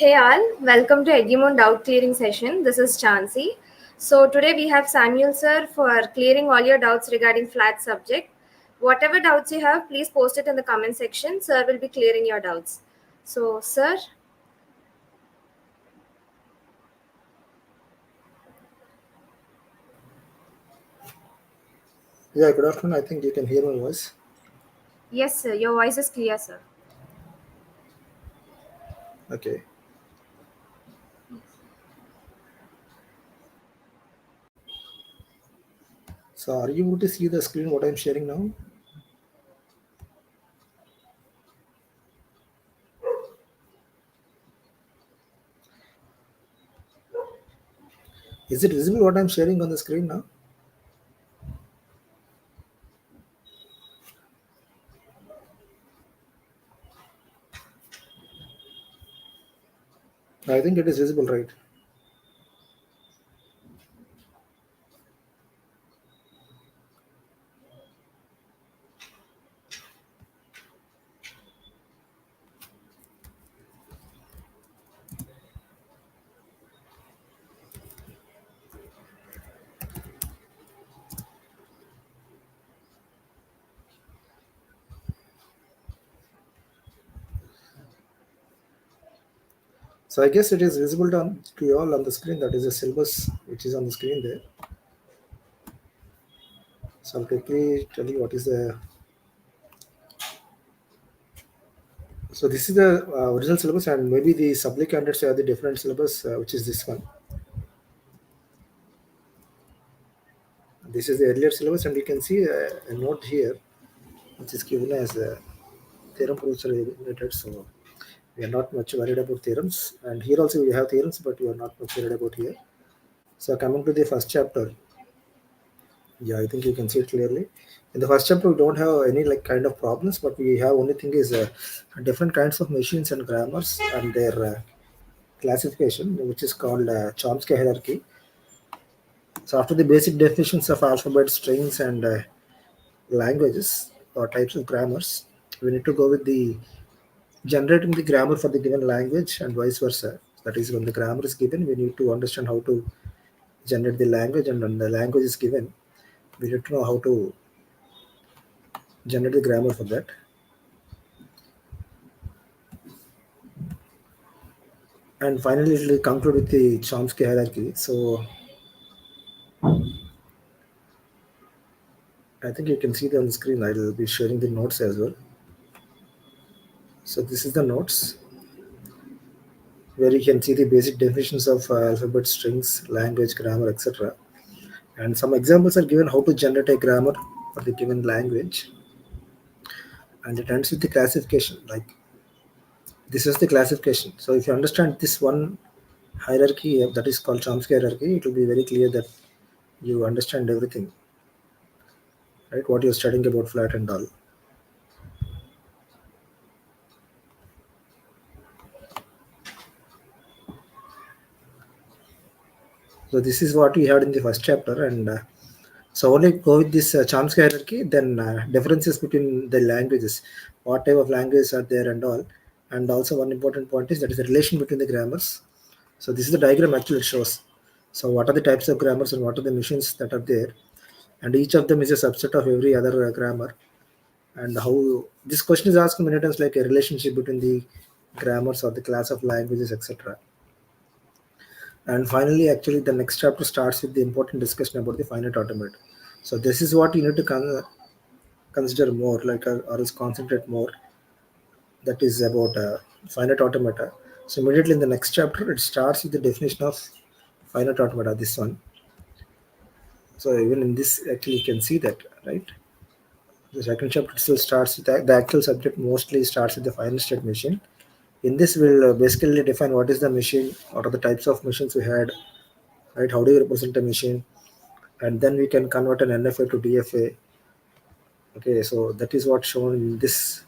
Hey all, welcome to Egimon Doubt Clearing Session. This is Chansey. So today we have Samuel sir for clearing all your doubts regarding flat subject. Whatever doubts you have, please post it in the comment section. Sir will be clearing your doubts. So sir, Yeah, good afternoon. I think you can hear my voice. yes sir, your voice is clear sir. Okay. So are you able to see the screen what I'm sharing now? Is it visible what I'm sharing on the screen now? I think it is visible, right? So I guess it is visible to you all on the screen. That is the syllabus which is on the screen there. So I'll quickly tell you what is the. So this is the original syllabus, and maybe the supply candidates have the different syllabus, which is this one. This is the earlier syllabus, and you can see a note here, which is given as theorem proofs are related. So we are not much worried about theorems, and here also we have theorems, but we are not much worried about here. So coming to the first chapter, yeah, I think you can see it clearly. In the first chapter, we don't have any like kind of problems, but we have only thing is different kinds of machines and grammars and their classification, which is called Chomsky hierarchy. So after the basic definitions of alphabet, strings, and languages or types of grammars, we need to go with the generating the grammar for the given language and vice versa. That is, when the grammar is given, we need to understand how to generate the language, and when the language is given, we need to know how to generate the grammar for that. And finally, it will conclude with the Chomsky hierarchy. So I think you can see them on the screen. I will be sharing the notes as well. So this is the notes where you can see the basic definitions of alphabet, strings, language, grammar, etc. And some examples are given how to generate a grammar for the given language. And it ends with the classification. Like this is the classification. So if you understand this one hierarchy that is called Chomsky hierarchy, it will be very clear that you understand everything, right? What you're studying about flat and all. So this is what we had in the first chapter, and so only go with this Chomsky hierarchy. Then differences between the languages, what type of languages are there, and all. And also one important point is that is the relation between the grammars. So this is the diagram actually shows. So what are the types of grammars and what are the machines that are there, and each of them is a subset of every other grammar. And how this question is asked many times, like a relationship between the grammars or the class of languages, etc. And finally, actually, the next chapter starts with the important discussion about the finite automata. So this is what you need to consider more, like or else concentrate more. That is about finite automata. So immediately in the next chapter, it starts with the definition of finite automata. This one. So even in this, actually, you can see that, right? The second chapter still starts with the actual subject. Mostly starts with the finite state machine. In this, we'll basically define what is the machine, what are the types of machines we had, right? How do you represent a machine, and then we can convert an NFA to DFA. Okay, so that is what shown in this.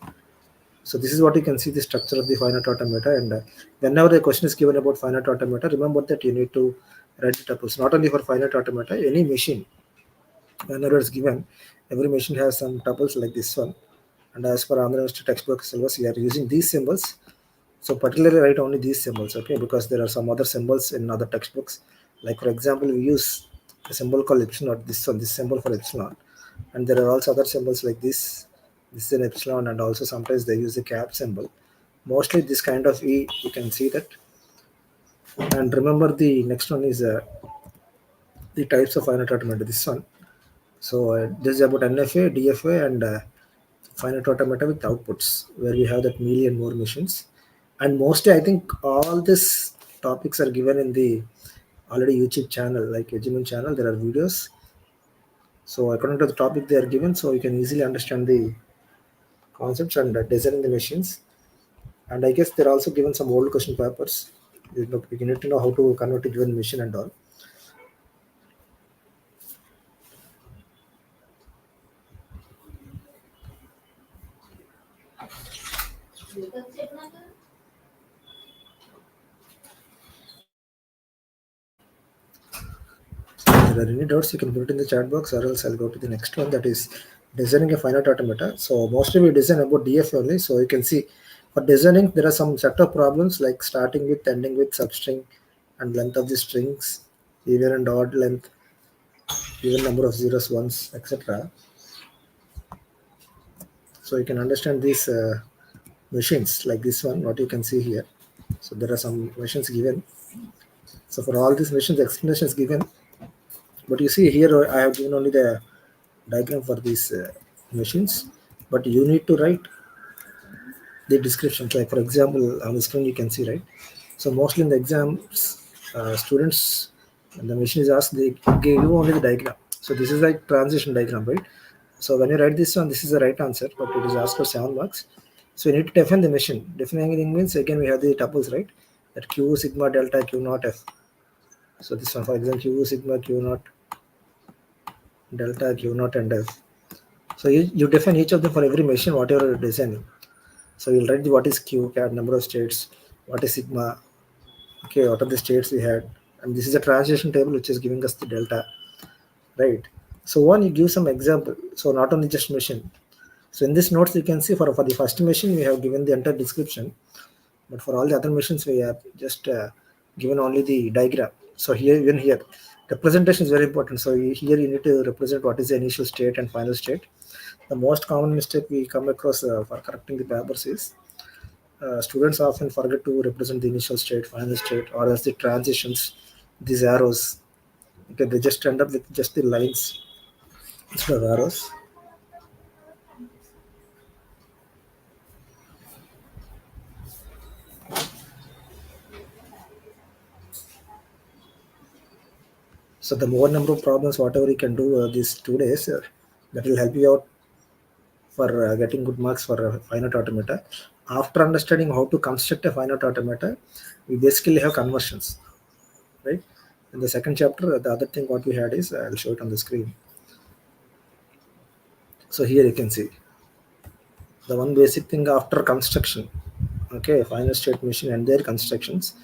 So this is what you can see the structure of the finite automata. And whenever the question is given about finite automata, remember that you need to write the tuples. Not only for finite automata, any machine, whenever it's given, every machine has some tuples like this one. And as per Andhra University textbook syllabus, we are using these symbols So particularly write only these symbols, okay, because there are some other symbols in other textbooks. Like for example, we use a symbol called epsilon, this one, this symbol for epsilon, and there are also other symbols like this. This is an epsilon, and also sometimes they use the cap symbol. Mostly this kind of E, you can see that. And remember the next one is the types of finite automata. This one. So this is about NFA, DFA, and finite automata with outputs, where we have that million more machines. And mostly, I think all these topics are given in the already YouTube channel, like Ejiman channel. There are videos. So according to the topic they are given, so you can easily understand the concepts and designing the machines. And I guess they're also given some old question papers. You need to know how to convert a given machine and all. If there are any doubts, you can put it in the chat box, or else I'll go to the next one, that is designing a finite automata. So mostly we design about DF only. So you can see for designing there are some set of problems like starting with, ending with, substring, and length of the strings, even and odd length, even number of zeros, ones, etc. So you can understand these machines like this one, what you can see here. So there are some machines given. So for all these machines, explanation is given. But you see here, I have given only the diagram for these machines, but you need to write the descriptions. Like for example, on the screen you can see, right? So mostly in the exams, students, when the machine is asked, they give you only the diagram. So this is like transition diagram, right? So when you write this one, this is the right answer, but it is asked for 7 marks. So you need to define the machine. Defining means again we have the tuples, right? That Q sigma delta Q naught F. So this one, for example, Q sigma Q naught delta Q naught and F. So you define each of them for every machine, whatever you're designing. So you'll write the what is Q, cat number of states, what is sigma, okay, what are the states we had, and this is a transition table which is giving us the delta, right? So one, you give some example. So not only just machine. So in this notes you can see for the first machine we have given the entire description, but for all the other machines we have just given only the diagram. So here, even here, representation is very important. So here you need to represent what is the initial state and final state. The most common mistake we come across for correcting the papers is students often forget to represent the initial state, final state, or as the transitions, these arrows. Okay, they just end up with just the lines instead of arrows. So the more number of problems, whatever you can do these 2 days, that will help you out for getting good marks for finite automata. After understanding how to construct a finite automata, we basically have conversions, right? In the second chapter, the other thing what we had is I'll show it on the screen. So here you can see the one basic thing after construction, okay, final state machine and their constructions,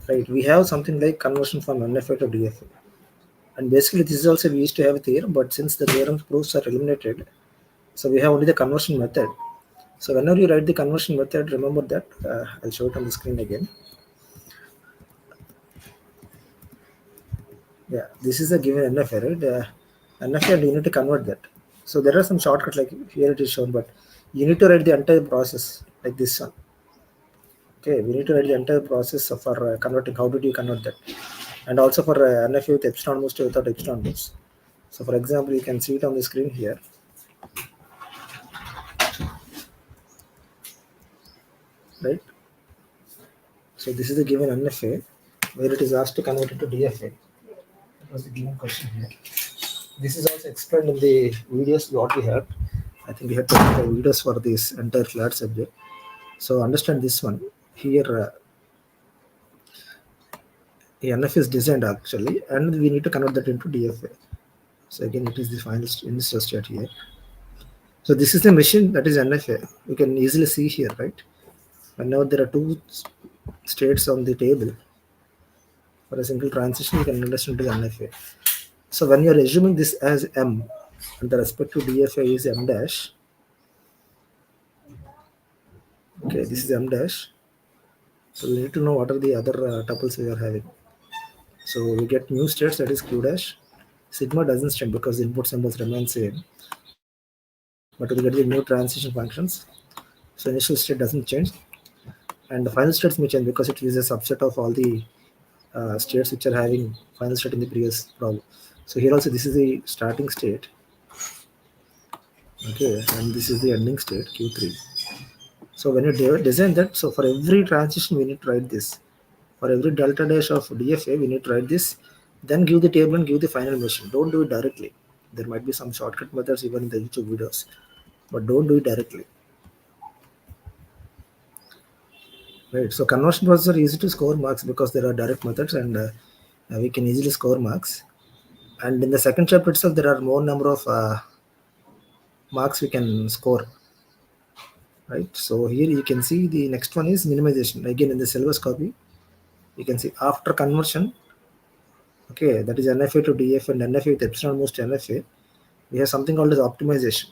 right? We have something like conversion from NFA to DFA, and basically this is also we used to have a theorem, but since the theorem proofs are eliminated, so we have only the conversion method. So whenever you write the conversion method, remember that I'll show it on the screen again. Yeah, this is a given NFA, right? NFA, and you need to convert that. So there are some shortcuts like here it is shown, but you need to write the entire process like this one. Okay, we need to write the entire process for converting. How did you convert that? And also for NFA with epsilon moves to without epsilon moves. So for example, you can see it on the screen here, right? So this is the given NFA where it is asked to convert it to DFA. That was the given question here. This is also explained in the videos what we had. I think we had to make the videos for this entire flat subject. So understand this one. Here NF is designed actually, and we need to convert that into DFA. So again, it is the final initial state here. So this is the machine that is NFA. You can easily see here, right? And now there are two states on the table. For a single transition, you can understand to the NFA. So when you are assuming this as M, and the respective DFA is M dash. Okay, this is M dash. So we need to know what are the other tuples we are having. So we get new states, that is q dash. Sigma doesn't change because the input symbols remain same, but we get the new transition functions. So initial state doesn't change, and the final states may change because it is a subset of all the states which are having final state in the previous problem. So here also this is the starting state, okay, and this is the ending state q3. So when you design that, so for every transition we need to write this. For every delta dash of DFA, we need to write this. Then give the table and give the final machine. Don't do it directly. There might be some shortcut methods even in the YouTube videos, but don't do it directly. Right. So conversion process are easy to score marks because there are direct methods, and we can easily score marks. And in the second chapter itself, there are more number of marks we can score. Right. So here you can see the next one is minimization. Again, in the syllabus copy, you can see after conversion. Okay, that is NFA to DF and NFA with epsilon moves to NFA. We have something called as optimization.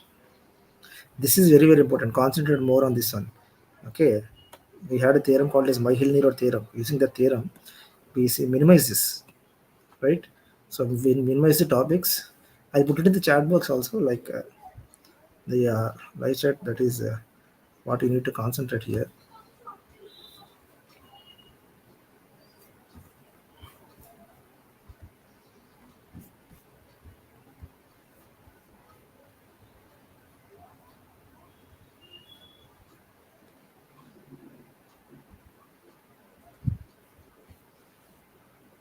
This is very very important. Concentrate more on this one. Okay, we had a theorem called as Myhill-Nero theorem. Using that theorem, we see minimize this, right? So we minimize the topics. I'll put it in the chat box also, like the live chat. That is what you need to concentrate here.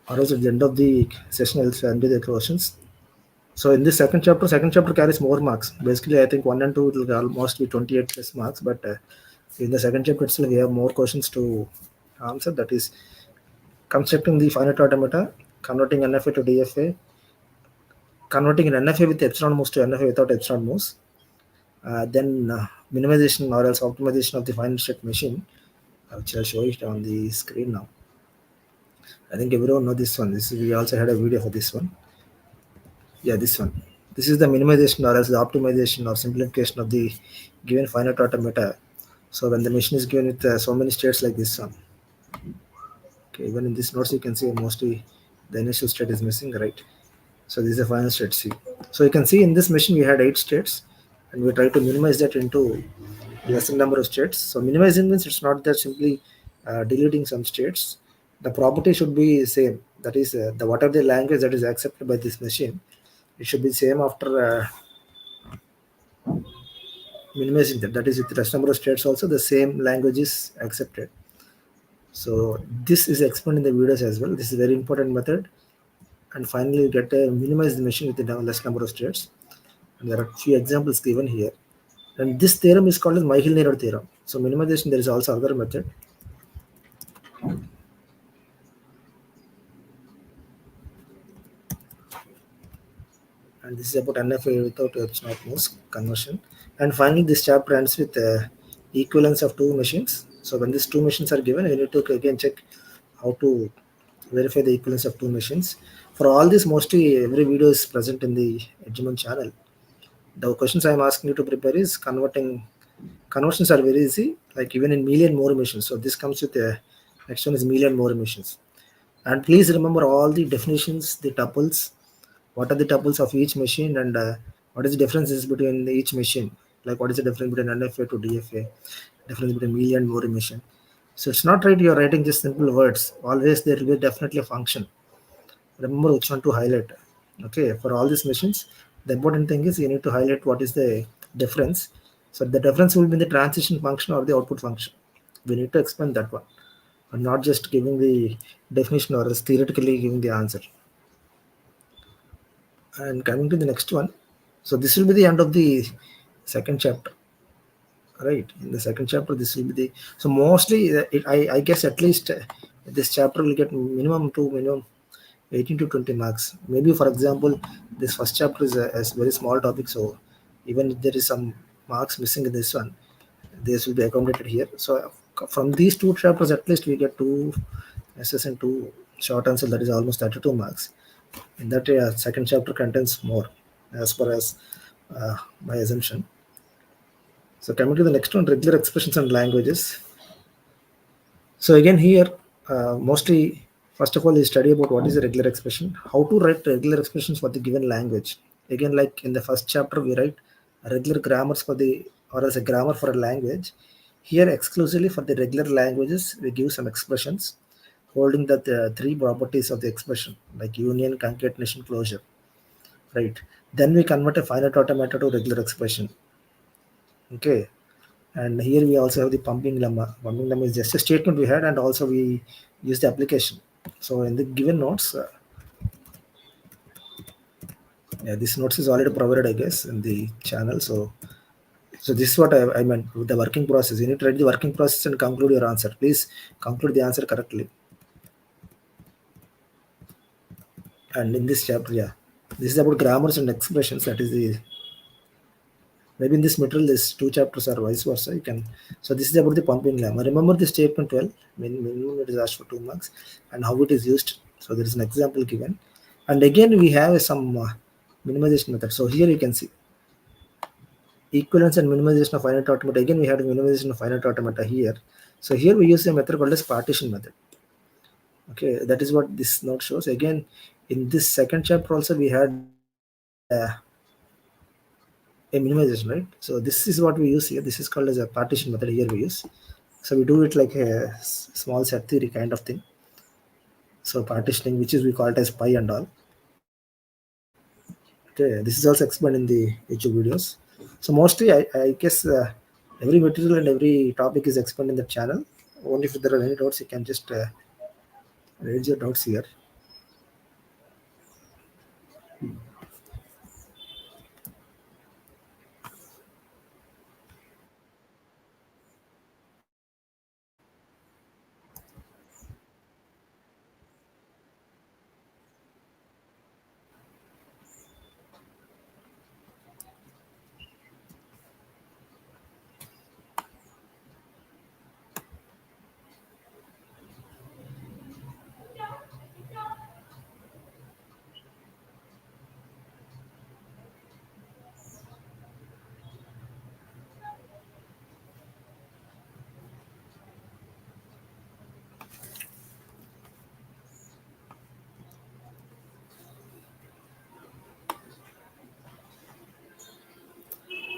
Or else at the end of the session, I'll send you the questions. So in this second chapter carries more marks. Basically, I think 1 and 2 will almost be 28 plus marks, but in the second chapter itself, we have more questions to answer. That is constructing the finite automata, converting NFA to DFA, converting an NFA with epsilon moves to NFA without epsilon moves, then minimization or else optimization of the finite state machine, which I'll show it on the screen now. I think everyone know this one. We also had a video for this one. Yeah, this one. This is the minimization or else the optimization or simplification of the given finite automata. So when the machine is given with so many states like this one. Okay, even in this notes you can see mostly the initial state is missing, right? So this is the final state C. So you can see in this machine we had 8 states, and we try to minimize that into lesser number of states. So minimizing means it's not that simply deleting some states. The property should be same. That is the whatever the language that is accepted by this machine, it should be same after minimizing that. That is with the rest number of states also the same language is accepted. So this is explained in the videos as well. This is a very important method. And finally, you get a minimize the machine with the less number of states. And there are few examples given here. And this theorem is called as Myhill-Nero theorem. So minimization, there is also other method. And this is about NFA without epsilon moves conversion. And finally, this chapter ends with equivalence of two machines. So when these two machines are given, you need to again check how to verify the equivalence of two machines. For all this, mostly every video is present in the Edgemon channel. The questions I'm asking you to prepare is conversions are very easy, like even in million more machines. So this comes with the next one is million more machines. And please remember all the definitions, the tuples, what are the tuples of each machine, and what is the differences between each machine, like what is the difference between NFA to DFA, difference between million more machine. So it's not right you're writing just simple words. Always there will be definitely a function. Remember which one to highlight. Okay, for all these machines, the important thing is you need to highlight what is the difference. So the difference will be in the transition function or the output function. We need to explain that one, and not just giving the definition or else theoretically giving the answer. And coming to the next one, so this will be the end of the second chapter, right? In the second chapter, this will be the so mostly I guess at least this chapter will get minimum 18 to 20 marks. Maybe for example, this first chapter is a very small topic, so even if there is some marks missing in this one, this will be accommodated here. So from these two chapters, at least we get two SS and two short answer. That is almost 32 marks. In that second chapter contains more, as far as my assumption. So coming to the next one, regular expressions and languages. So again here, mostly first of all we study about what is a regular expression, how to write regular expressions for the given language. Again, like in the first chapter we write regular grammars for the, or as a grammar for a language. Here exclusively for the regular languages we give some expressions holding the three properties of the expression, like union, concatenation, closure, right? Then we convert a finite automata to regular expression. Okay, and here we also have the pumping lemma. Pumping lemma is just a statement we had, and also we use the application. So in the given notes, yeah, this notes is already provided, I guess, in the channel. So this is what I meant with the working process. You need to write the working process and conclude your answer. Please conclude the answer correctly. And in this chapter, yeah, this is about grammars and expressions. That is the, maybe in this material there's two chapters or vice versa. You can, so this is about the pumping lemma. Remember the statement well. Minimum it is asked for 2 marks, and how it is used. So there is an example given, and again we have some minimization method. So here you can see equivalence and minimization of finite automata. Again we had minimization of finite automata here. So here we use a method called as partition method. Okay, that is what this note shows. Again, in this second chapter also we had a minimization, right? So this is what we use here. This is called as a partition method. Here we use. So we do it like a small set theory kind of thing. So partitioning, which is we call it as pi and all. Okay, this is also explained in the YouTube videos. So mostly, I guess every material and every topic is explained in the channel. Only if there are any doubts, you can just raise your doubts here.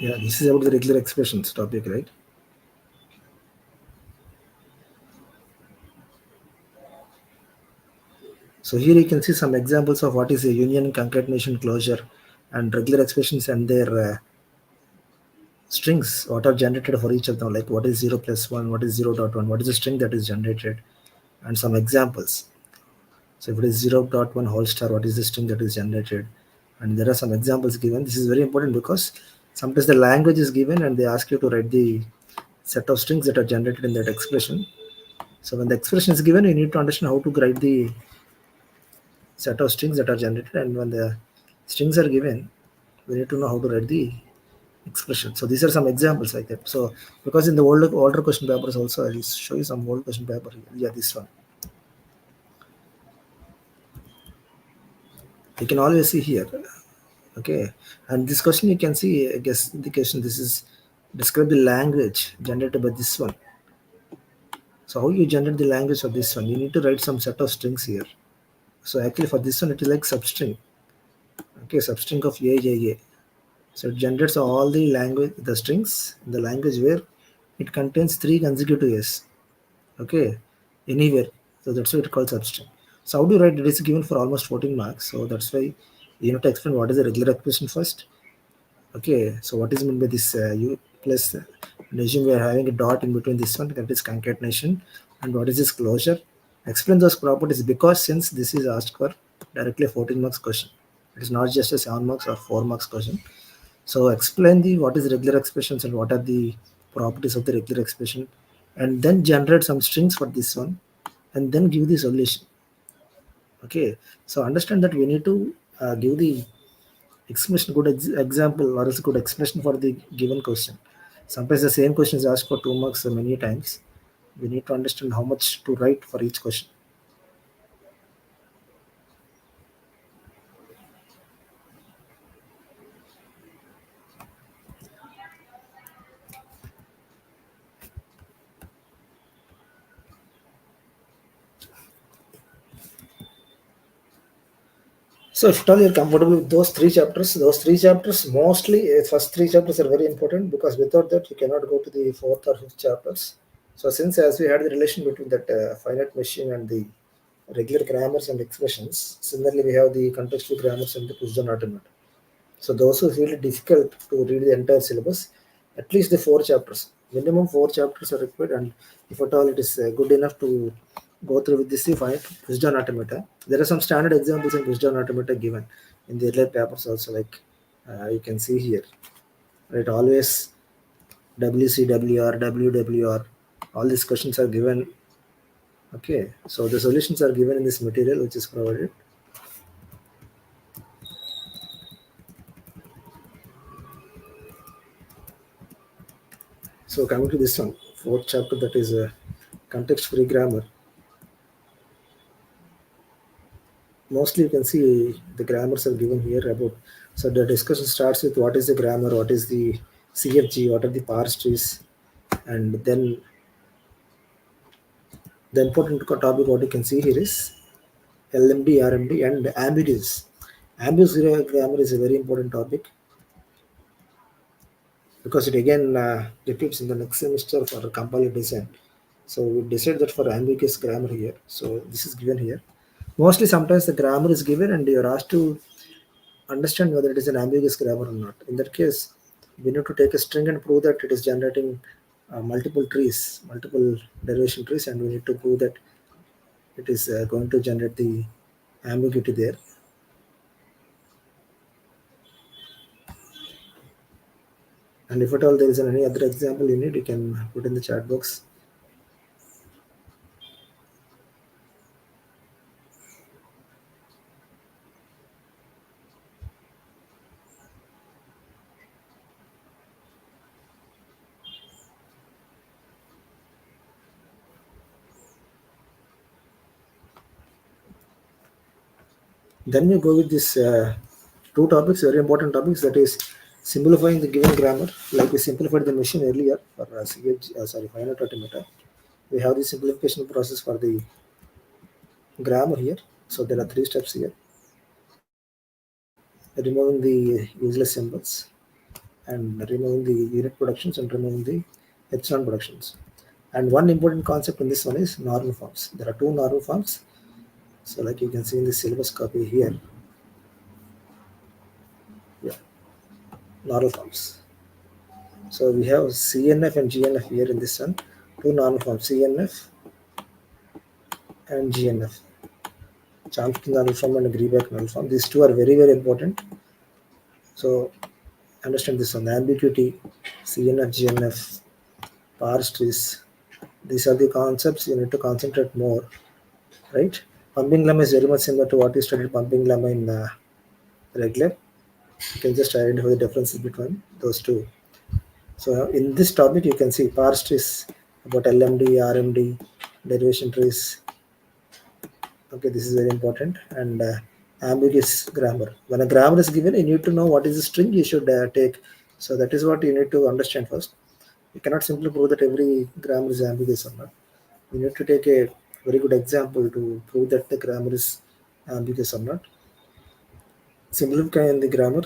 Yeah, this is about the regular expressions topic, right? So here you can see some examples of what is a union, concatenation, closure, and regular expressions and their strings, what are generated for each of them, like what is 0 plus 1, what is 0.1, what is the string that is generated, and some examples. So if it is 0.1 whole star, what is the string that is generated? And there are some examples given. This is very important because sometimes the language is given and they ask you to write the set of strings that are generated in that expression. So when the expression is given, you need to understand how to write the set of strings that are generated, and when the strings are given, we need to know how to write the expression. So these are some examples like that. So because in the older question papers also, I'll show you some old question paper here. Yeah, this one. You can always see here. Okay, and this question you can see, I guess the question, this is describe the language generated by this one. So how you generate the language of this one? You need to write some set of strings here. So actually for this one it is like substring. Okay, substring of a. So it generates all the language, the strings, the language where it contains three consecutive s. Okay, anywhere. So that's why it called substring. So how do you write it? Is given for almost 14 marks. So that's why you need to explain what is the regular expression first. Okay, so what is meant by this u plus and assume we are having a dot in between this one, that is concatenation, and what is this closure? Explain those properties, because since this is asked for directly a 14 marks question, it is not just a 7 marks or 4 marks question. So explain the what is regular expressions and what are the properties of the regular expression, and then generate some strings for this one, and then give the solution. Okay, so understand that we need to give the explanation, good example or else good explanation for the given question. Sometimes the same question is asked for 2 marks many times. We need to understand how much to write for each question. So if at all you're comfortable with those three chapters mostly first three chapters are very important, because without that you cannot go to the fourth or fifth chapters. So since as we had the relation between that finite machine and the regular grammars and expressions, similarly we have the contextual grammars and the push-down automata. So those who feel it difficult to read the entire syllabus, at least the four chapters, minimum four chapters are required. And if at all it is good enough to go through with this, find wisdom automata. There are some standard examples in wisdom automata given in the earlier papers also, like you can see here, right? Always WCWR, WWR, all these questions are given. Okay, so the solutions are given in this material which is provided. So coming to this one, fourth chapter, that is context-free grammar. Mostly you can see the grammars are given here about. So the discussion starts with what is the grammar, what is the CFG, what are the parse trees, and then the important topic what you can see here is LMD, RMD, and ambiguous. Ambiguous grammar is a very important topic, because it again repeats in the next semester for compiler design. So we decided that for ambiguous grammar here. So this is given here. Mostly sometimes the grammar is given and you're asked to understand whether it is an ambiguous grammar or not. In that case, we need to take a string and prove that it is generating multiple trees, multiple derivation trees, and we need to prove that it is going to generate the ambiguity there. And if at all there is any other example you need, you can put in the chat box. Then you go with this two topics, very important topics, that is simplifying the given grammar, like we simplified the machine earlier for finite automata. We have the simplification process for the grammar here. So there are three steps here: removing the useless symbols, and removing the unit productions, and removing the epsilon productions. And one important concept in this one is normal forms. There are two normal forms. So like you can see in the syllabus copy here, yeah, normal forms. So we have CNF and GNF here in this one, two normal forms, CNF and GNF. Chomsky normal form and Greeback normal form. These two are very, very important. So understand this one, the ambiguity, CNF, GNF, parse trees. These are the concepts you need to concentrate more, right? Pumping lemma is very much similar to what you studied pumping lemma in regular. You can just identify the differences between those two. So in this topic, you can see parse trees about LMD, RMD, derivation trees. Okay, this is very important. And ambiguous grammar. When a grammar is given, you need to know what is the string you should take. So that is what you need to understand first. You cannot simply prove that every grammar is ambiguous or not. You need to take a very good example to prove that the grammar is ambiguous or not. Simplify the grammar,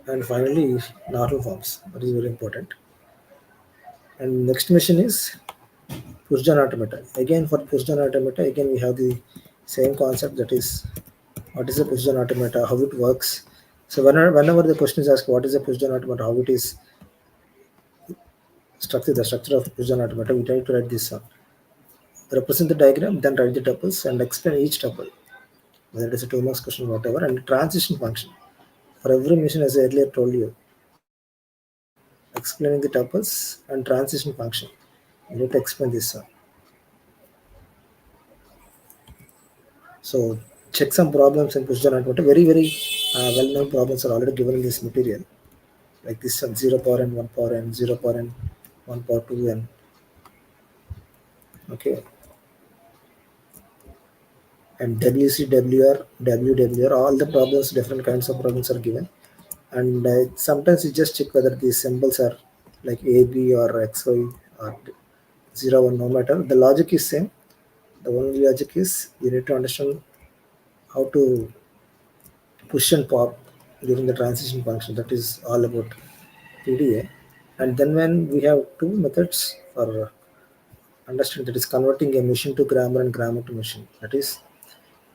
and finally normal forms. That is very important. And next mission is push-down automata. Again for push-down automata, again we have the same concept, that is what is a push-down automata, how it works. So whenever the question is asked what is a push-down automata, how it is structured, the structure of push-down automata, we try to write this one. Represent the diagram, then write the tuples and explain each tuple, whether it is a 2 marks question, whatever, and transition function. For every mission, as I earlier told you, explaining the tuples and transition function. You need to explain this one. So check some problems and push down output. Very, very well-known problems are already given in this material. Like this one, 0 power n, 1 power n, 0 power n, 1 power 2 n. Okay. And WCWR, WWR, all the problems, different kinds of problems are given. And sometimes you just check whether these symbols are like A, B or XY or 0, 1, no matter. The logic is same. The only logic is you need to understand how to push and pop during the transition function. That is all about PDA. And then when we have two methods for understand, that is converting a machine to grammar and grammar to machine. That is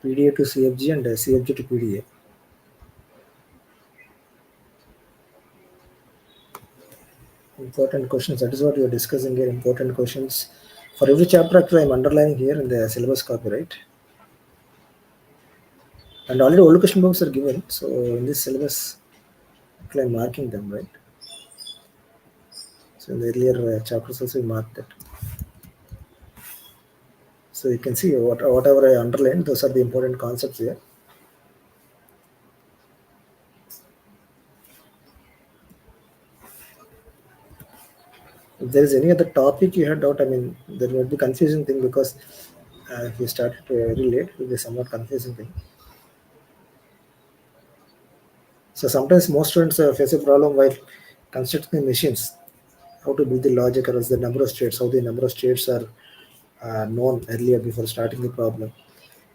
PDA to CFG and CFG to PDA. Important questions. That is what we are discussing here. Important questions for every chapter. Actually, I'm underlining here in the syllabus copy, right? And already all question books are given. So in this syllabus, actually, I'm marking them, right? So in the earlier chapters also we marked that. So you can see whatever I underlined, those are the important concepts here. If there is any other topic you had doubt, I mean, there might be confusing thing because if you started very late, it will be somewhat confusing thing. So sometimes most students face a problem while constructing the machines, how to build the logic or else the number of states, how the number of states are known earlier before starting the problem.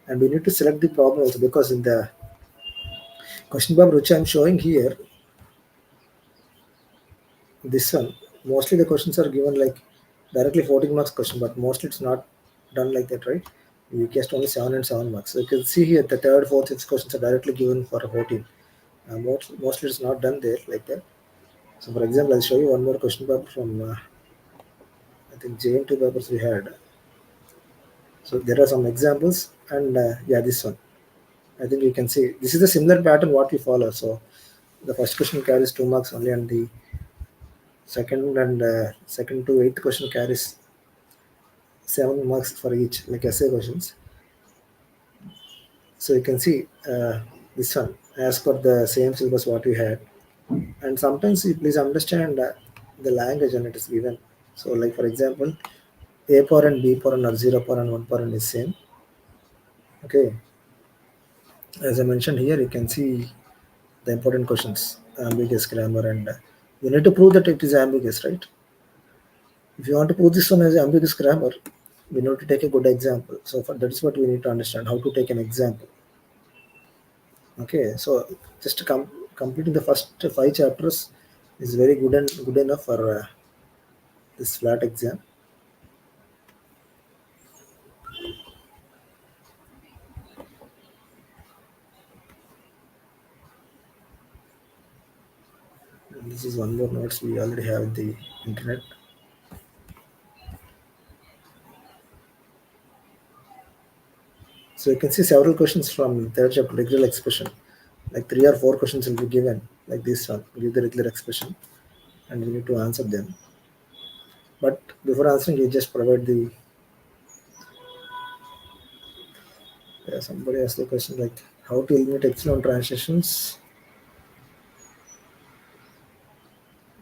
And we need to select the problem also, because in the question paper which I am showing here, this one, mostly the questions are given like directly 14 marks question, but mostly it's not done like that, right? You guessed only 7 and 7 marks. So you can see here the third, fourth, fifth questions are directly given for 14. Mostly it's not done there like that. So for example, I'll show you one more question paper from I think JM2 papers we had. So there are some examples, and yeah, this one. I think you can see this is a similar pattern what we follow. So the first question carries 2 marks only, and the second to eighth question carries 7 marks for each, like essay questions. So you can see this one as per the same syllabus what we had, and sometimes you please understand the language when it is given. So like for example, A power and B power are 0 power and 1 power is same. Okay, as I mentioned here, you can see the important questions, ambiguous grammar, and you need to prove that it is ambiguous, right? If you want to prove this one as ambiguous grammar, we need to take a good example. So for, that is what we need to understand, how to take an example. Okay, so just to completing the first 5 chapters is very good and good enough for this flat exam. And this is one more notes we already have in the internet. So you can see several questions from third chapter, regular expression. Like 3 or 4 questions will be given, like this one, give the regular expression, and we need to answer them. But before answering, you just provide the. Somebody asked the question like how to eliminate epsilon transitions,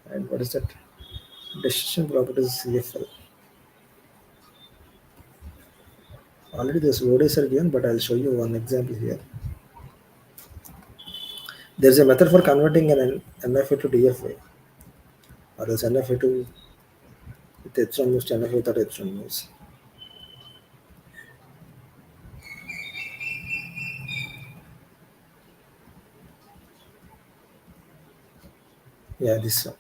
and what is that? Decision properties CFL. Already those ODs are given, but I'll show you one example here. There's a method for converting an NFA to DFA, or else NFA to with epsilon moves to NFA without epsilon moves. Yeah, this one.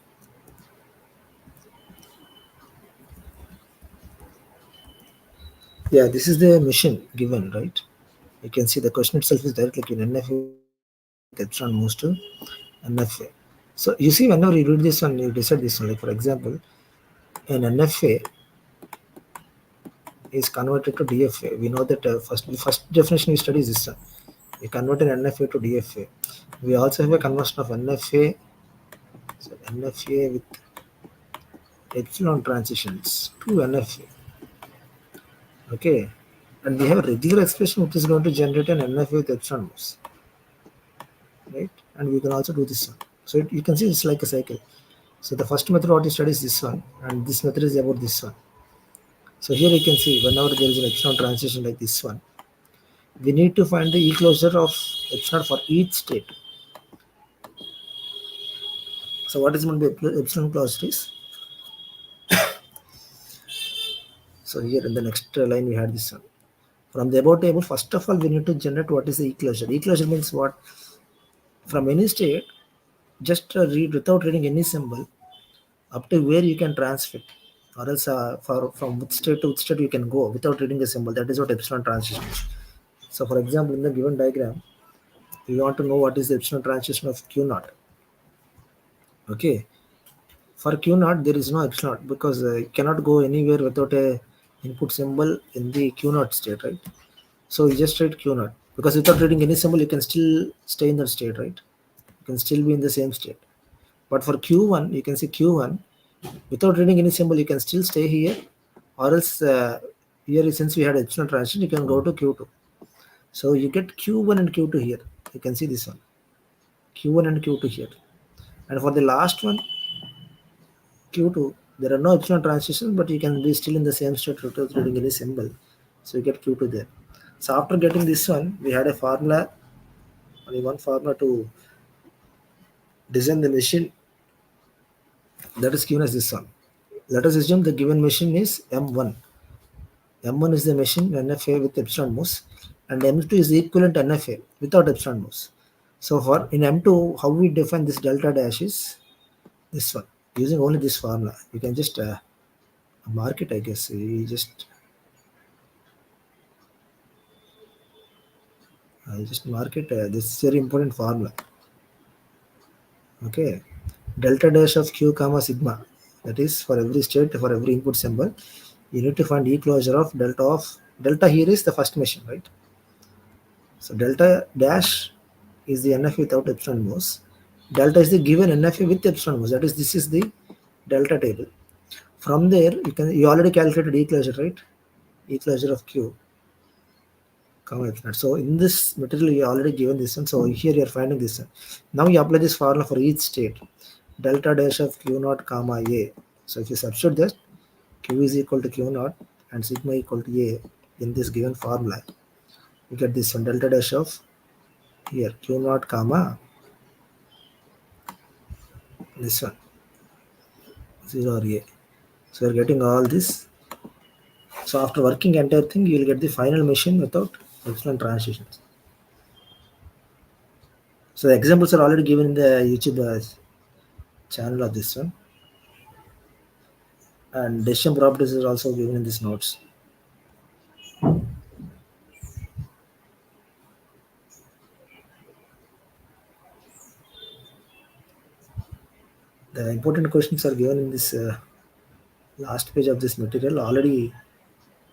Yeah, this is the machine given, right? You can see the question itself is directly in NFA with epsilon moves to NFA. So you see, whenever you read this one, you decide this one. Like for example, an NFA is converted to DFA. We know that the first definition we study is this one. We convert an NFA to DFA. We also have a conversion of NFA, so NFA with epsilon transitions to NFA. Okay, and we have a regular expression which is going to generate an NFA with epsilon moves, right? And we can also do this one. So you can see it's like a cycle. So the first method what you study is this one, and this method is about this one. So here you can see whenever there is an epsilon transition like this one, we need to find the e-closure of epsilon for each state. So what is going to be epsilon closure is? So here in the next line we had this one. From the above table, first of all we need to generate what is the e-closure. E-closure means what? From any state, just read without reading any symbol up to where you can transfer it, or else from which state to which state you can go without reading a symbol. That is what epsilon transition is. So, for example, in the given diagram, we want to know what is the epsilon transition of Q naught. Okay, for Q naught there is no epsilon because you cannot go anywhere without a input symbol in the Q naught state, right? So you just write Q naught because without reading any symbol you can still stay in that state, right? You can still be in the same state. But for Q1, you can see Q1 without reading any symbol you can still stay here, or else here since we had epsilon transition you can go to Q2. So you get Q1 and Q2 here. You can see this one, Q1 and Q2 here. And for the last one, Q2, there are no epsilon transitions, but you can be still in the same state without reading any symbol. So you get Q2 there. So after getting this one, we had a formula, only one formula to design the machine that is given as this one. Let us assume the given machine is M1. M1 is the machine NFA with epsilon moves, and M2 is the equivalent NFA without epsilon moves. So for in M2, how we define this delta dash is this one using only this formula. You can just mark it, I guess. You just I just mark it. This is very important formula. Okay, delta dash of q comma sigma. That is for every state for every input symbol. You need to find e closure of delta. Here is the first machine, right? So delta dash is the NF without epsilon moves. Delta is the given NF with epsilon moves. That is this is the delta table. From there you already calculated e closure, right? E closure of q comma epsilon. So in this material you already given this one. So here you are finding this one. Now you apply this formula for each state. Delta dash of q naught comma a. So if you substitute this, q is equal to q naught and sigma equal to a in this given formula, you get this one delta dash of here q naught comma this one 0 or a. So you're getting all this. So after working entire thing, you will get the final machine without epsilon transitions. So the examples are already given in the YouTube channel of this one, and decision properties is also given in these notes. The important questions are given in this last page of this material. Already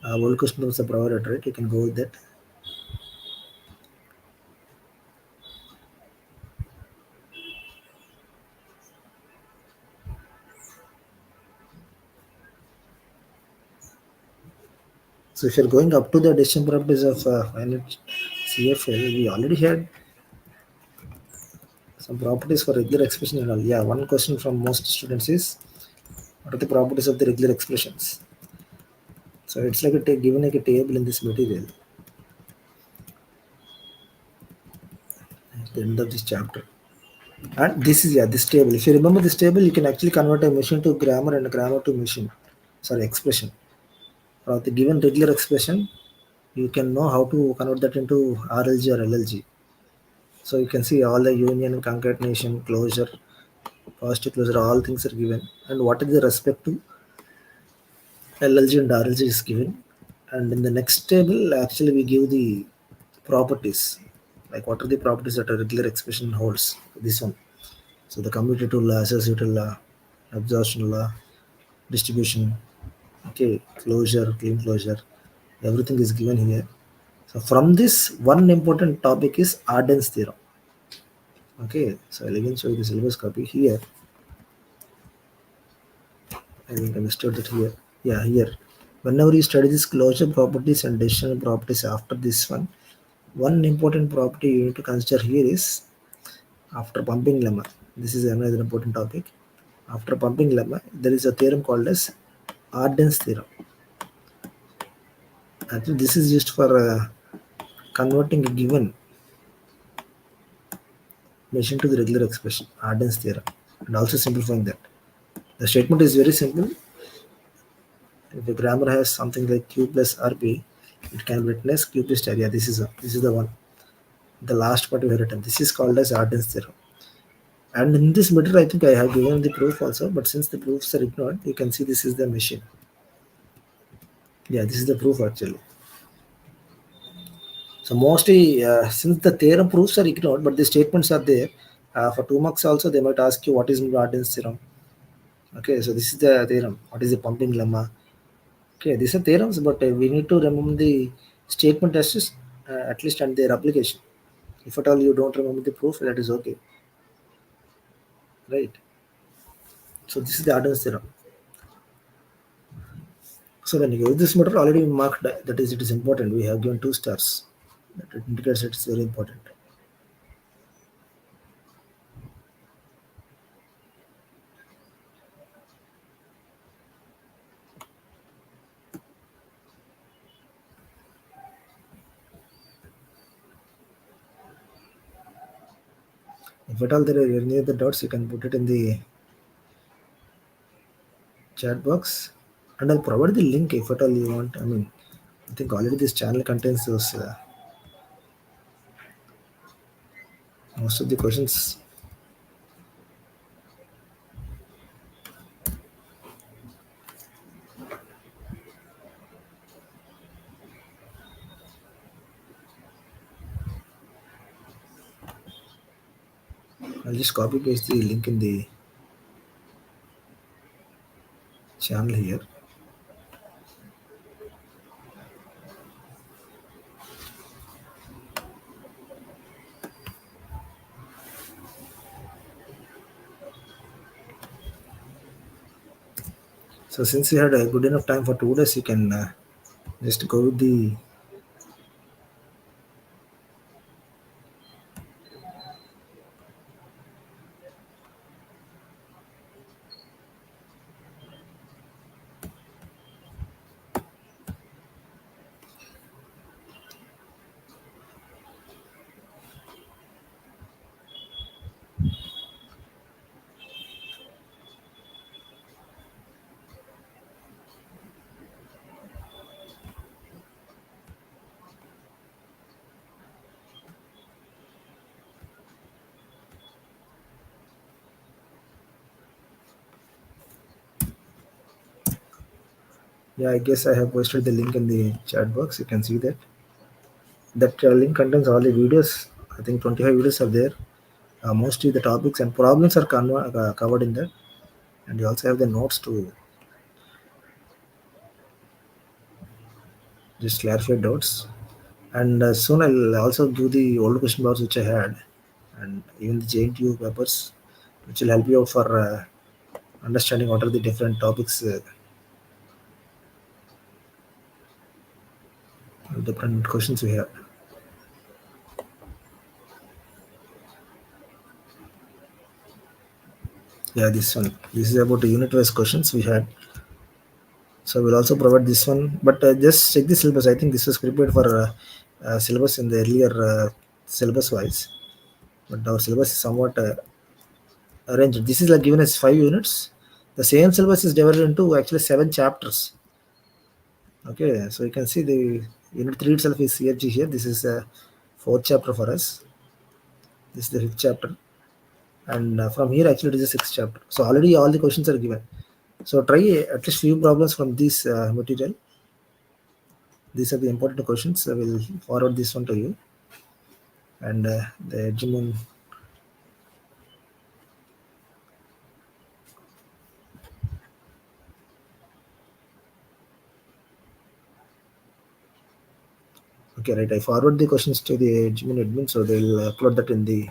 old questions are provided, right? You can go with that. So if you're going up to the decision properties of Finite CFL, we already had some properties for regular expression and all. Yeah, one question from most students is what are the properties of the regular expressions? So it's like given like a table in this material at the end of this chapter. And this is this table. If you remember this table, you can actually convert a machine to grammar and a grammar to machine. Sorry, expression. For the given regular expression, you can know how to convert that into RLG or LLG. So you can see all the union, concatenation, closure, positive closure, all things are given. And what is the respect to LLG and RLG is given. And in the next table, actually we give the properties. Like what are the properties that a regular expression holds? This one. So the commutative law, associative law, absorption law, distribution, okay, closure, clean closure, everything is given here. So from this, one important topic is Arden's theorem. Okay, so I'll again show you the syllabus copy here. I think I misstood it here. Yeah, here. Whenever you study this closure properties and decision properties after this one important property you need to consider here is after pumping lemma. This is another important topic. After pumping lemma, there is a theorem called as Arden's theorem. Actually, this is used for converting a given machine to the regular expression, Arden's theorem, and also simplifying that. The statement is very simple. If the grammar has something like q plus rp, it can be written as q plus star. Yeah, this is the one. the last part we have written. This is called as Arden's theorem. And in this middle, I think I have given the proof also, but since the proofs are ignored, you can see this is the machine. Yeah, this is the proof actually. So mostly, since the theorem proofs are ignored, but the statements are there, for 2 marks also they might ask you what is Arden's theorem. Okay, so this is the theorem. What is the pumping lemma? Okay, these are theorems, but we need to remember the statement at least and their application. If at all you don't remember the proof, that is okay, right? So this is the Arden's theorem. So when you use this method, already marked that is it is important. We have given 2 stars. That it indicates it's very important. If at all there are any other dots, you can put it in the chat box, and I'll provide the link if at all you want. I mean, I think already this channel contains those most of the questions. I'll just copy paste the link in the channel here. So since we had a good enough time for 2 days, you can just go with the. Yeah, I guess I have posted the link in the chat box. You can see that. That link contains all the videos. I think 25 videos are there. Mostly the topics and problems are covered in that. And you also have the notes to just clarify doubts. And soon I'll also give the old question box which I had, and even the JNTU papers, which will help you out for understanding what are the different topics, different questions we have. Yeah, this one. This is about the unit-wise questions we had. So we'll also provide this one, but just check the syllabus. I think this was prepared for syllabus in the earlier syllabus-wise, but our syllabus is somewhat arranged. This is like given as 5 units. The same syllabus is divided into actually 7 chapters. Okay, so you can see the unit 3 itself is CFG here. This is a fourth chapter for us. This is the fifth chapter, and from here actually it is a sixth chapter. So already all the questions are given. So try at least few problems from this material. These are the important questions. I will forward this one to you, and the Jimun. Okay, right. I forward the questions to the Jimun admin, so they'll upload that in the.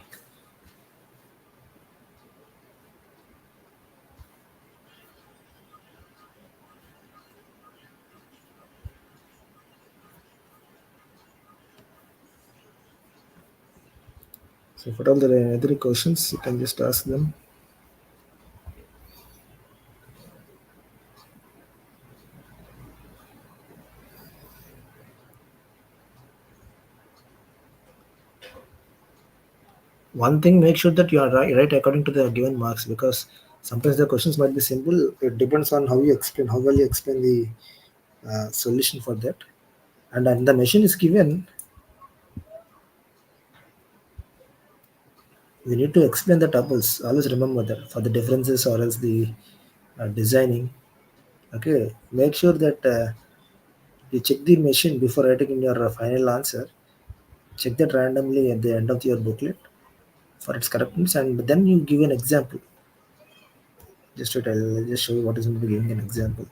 So for all the other questions, you can just ask them. One thing, make sure that you are right according to the given marks, because sometimes the questions might be simple. It depends on how you explain, how well you explain the solution for that. And the machine is given. you need to explain the tuples. Always remember that for the differences or else the designing. Okay, make sure that you check the machine before writing in your final answer. Check that randomly at the end of your booklet for its correctness, and then you give an example. Just to tell, just show you what is going to be giving an example.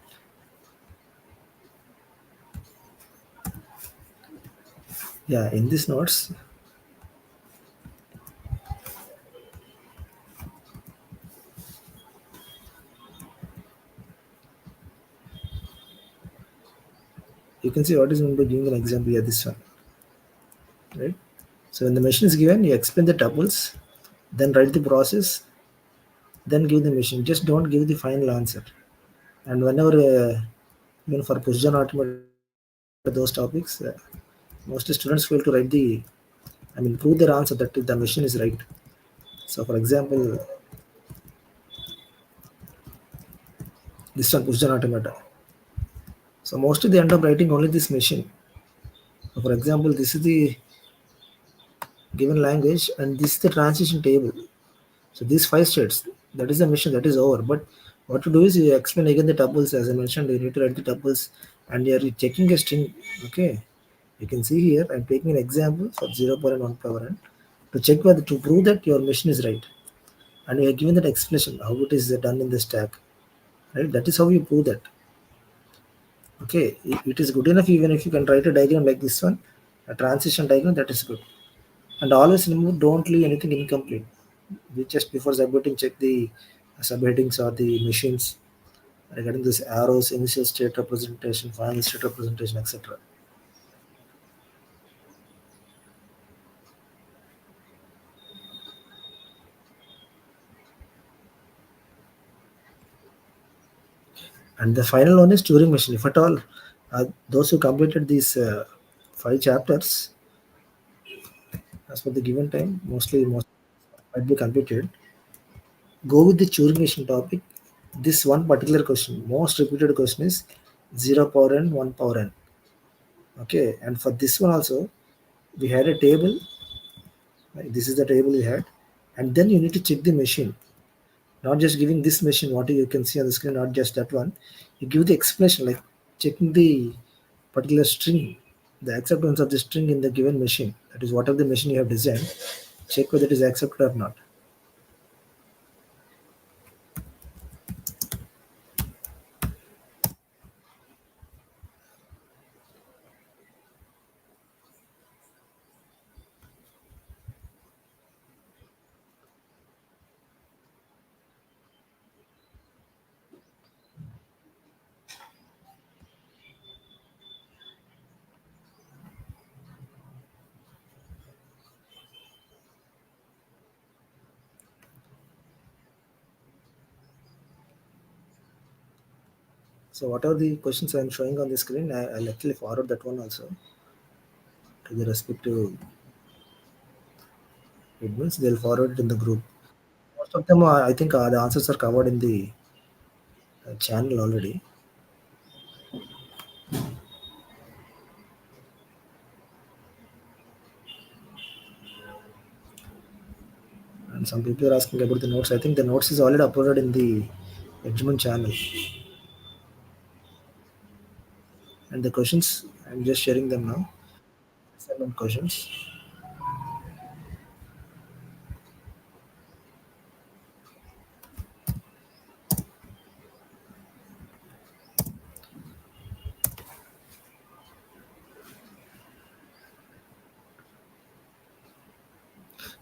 Yeah, in these notes, you can see what is going to be giving an example here. This one, right? So when the machine is given, you explain the tuples, then write the process, then give the machine. Just don't give the final answer. And whenever, even for position automata, those topics, most students fail to write the, prove their answer that the machine is right. So, for example, this one position automata. So, mostly they end up writing only this machine. So, for example, this is the given language, and this is the transition table. So, these five states, that is the machine, that is over. But what to do is you explain again the tuples. As I mentioned, you need to write the tuples, and you are checking a string. Okay, you can see here I'm taking an example for 0 power and 1 power n to check whether to prove that your machine is right, and we are given that explanation how it is done in the stack, right? That is how you prove that. Okay, it is good enough even if you can write a diagram like this one, a transition diagram, that is good. And always remember, don't leave anything incomplete. We just before submitting check the subheadings or the machines regarding this arrows, initial state representation, final state representation, etc. And the final one is Turing machine. If at all, those who completed these five chapters as per the given time, mostly most might be completed. Go with the Turing machine topic. This one particular question, most repeated question is 0 power n, 1 power n. Okay, and for this one also, we had a table. Like this is the table we had, and then you need to check the machine. Not just giving this machine what you can see on the screen, not just that one. You give the explanation like checking the particular string, the acceptance of the string in the given machine. That is whatever the machine you have designed, check whether it is accepted or not. So whatever the questions I am showing on the screen, I'll actually forward that one also to the respective admins. They'll forward it in the group. Most of them, I think, the answers are covered in the channel already. And some people are asking about the notes. I think the notes is already uploaded in the Edgemont channel. And the questions, I'm just sharing them now. Assignment questions.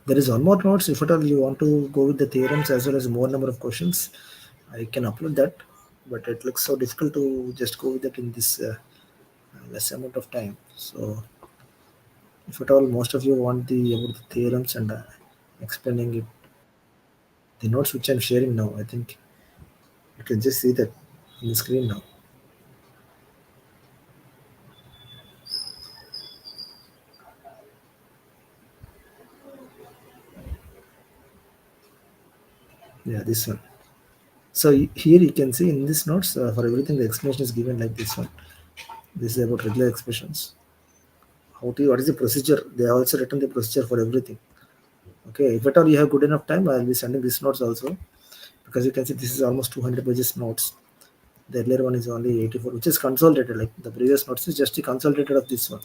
There is one more notes. If at all you want to go with the theorems as well as more number of questions, I can upload that. But it looks so difficult to just go with it in this less amount of time. So if at all most of you want the about the theorems and explaining it, the notes which I'm sharing now, I think you can just see that on the screen now. Yeah, this one. So here you can see in this notes for everything the explanation is given like this one. This is about regular expressions. How to what is the procedure? They have also written the procedure for everything. Okay, if at all you have good enough time, I'll be sending these notes also, because you can see this is almost 200 pages notes. The earlier one is only 84, which is consolidated. Like the previous notes is just the consolidated of this one.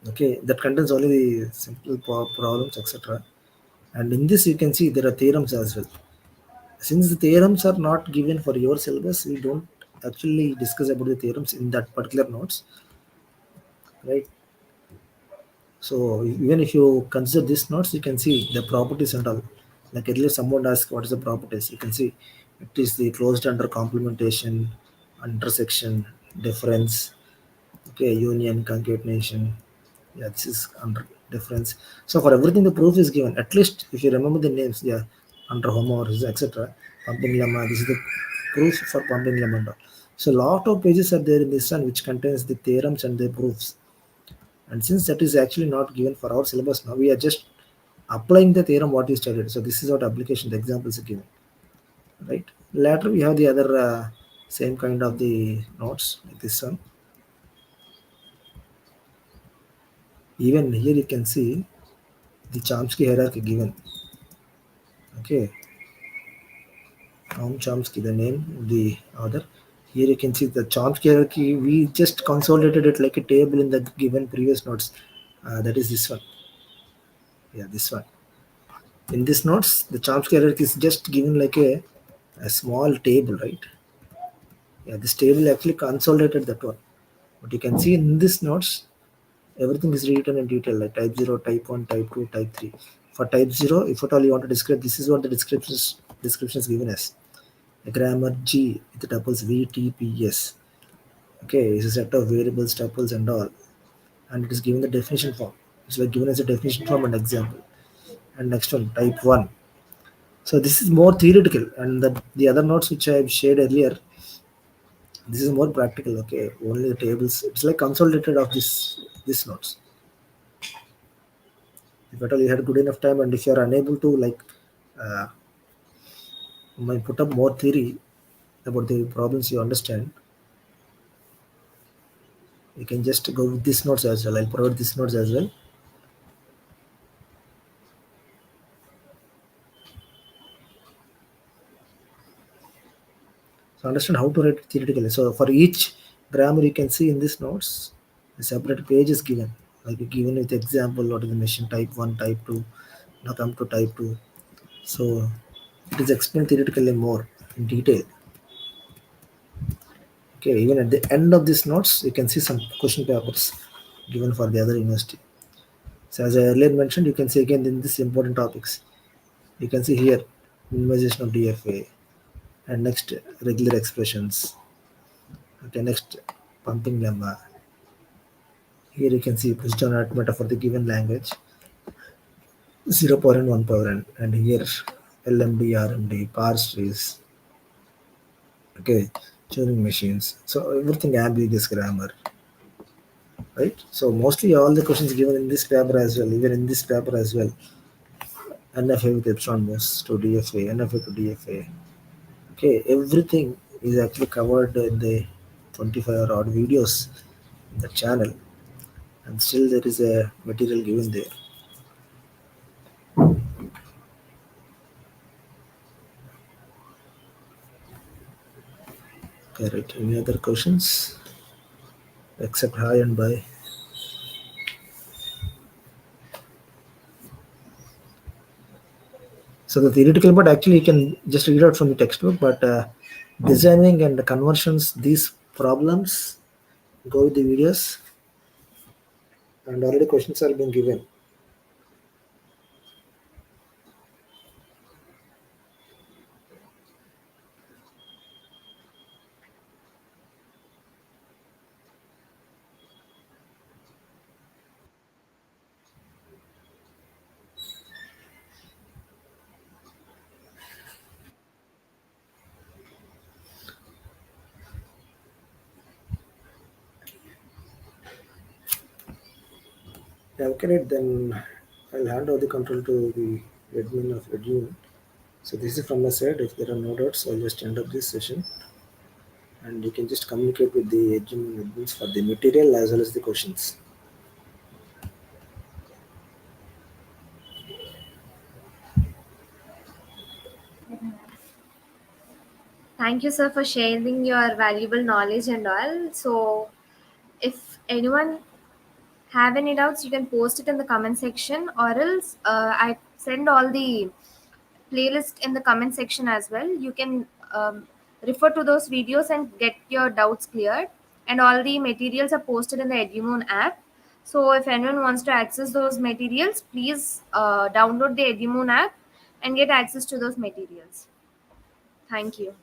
Okay, that contains only the simple problems, etc. And in this, you can see there are theorems as well. Since the theorems are not given for your syllabus, we don't actually discuss about the theorems in that particular notes, right? So even if you consider these notes, you can see the properties and all. Like earlier, someone asked what is the properties. You can see it is the closed under complementation, intersection, difference, okay, union, concatenation. Yeah, this is under difference. So for everything, the proof is given. At least if you remember the names, yeah, under homomorphism, etc. Pumping lemma. This is the proof for pumping lemma. And all. So lot of pages are there in this one which contains the theorems and the proofs. And since that is actually not given for our syllabus now, we are just applying the theorem what you studied. So this is what application, the examples are given, right? Later we have the other same kind of the notes like this one. Even here you can see the Chomsky hierarchy given. Okay, Chomsky, the name of the author. Here you can see the Chomsky hierarchy. We just consolidated it like a table in the given previous notes. That is this one. Yeah, this one. In this notes, the Chomsky hierarchy is just given like a small table, right? Yeah, this table actually consolidated that one. But you can see in this notes, everything is written in detail, like type 0, type 1, type 2, type 3. For type 0, if at all you want to describe, this is what the description is given as. A grammar G with the tuples V, T, P, S. Okay, it's a set of variables, tuples and all. And it is given the definition form. It's like given as a definition form and example. And next one, type 1. So this is more theoretical, and the other notes which I have shared earlier, this is more practical. Okay, only the tables. It's like consolidated of this notes. If at all you had good enough time, and if you are unable to like might put up more theory about the problems you understand, you can just go with these notes as well. I'll provide these notes as well. So understand how to write theoretically. So for each grammar, you can see in these notes, a separate page is given. Like given with example, what is the machine type 1, type 2. Now come to type 2. So it is explained theoretically more in detail. Okay, even at the end of these notes, you can see some question papers given for the other university. So as I earlier mentioned, you can see again in these important topics. You can see here minimization of DFA, and next regular expressions. Okay, next pumping lemma. Here you can see push down automata for the given language, 0 power and 1 power and here LMD, RMD, parse trees, okay, Turing machines. So everything ambiguous grammar, right? So mostly all the questions given in this paper as well, even in this paper as well. NFA with epsilon moves to DFA, NFA to DFA. Okay, everything is actually covered in the 25 or odd videos in the channel, and still there is a material given there. Okay, right. Any other questions? Except hi and bye. So the theoretical part actually you can just read out from the textbook, but designing and conversions, these problems go with the videos, and already questions are being given. Yeah, okay, right, then I'll hand over the control to the admin of admin. So this is from my side. If there are no doubts, I'll just end up this session, and you can just communicate with the admins for the material as well as the questions. Thank you, sir, for sharing your valuable knowledge and all. So, if anyone have any doubts, you can post it in the comment section, or else I send all the playlist in the comment section as well. You can refer to those videos and get your doubts cleared. And all the materials are posted in the Edumoon app. So if anyone wants to access those materials, please download the Edumoon app and get access to those materials. Thank you.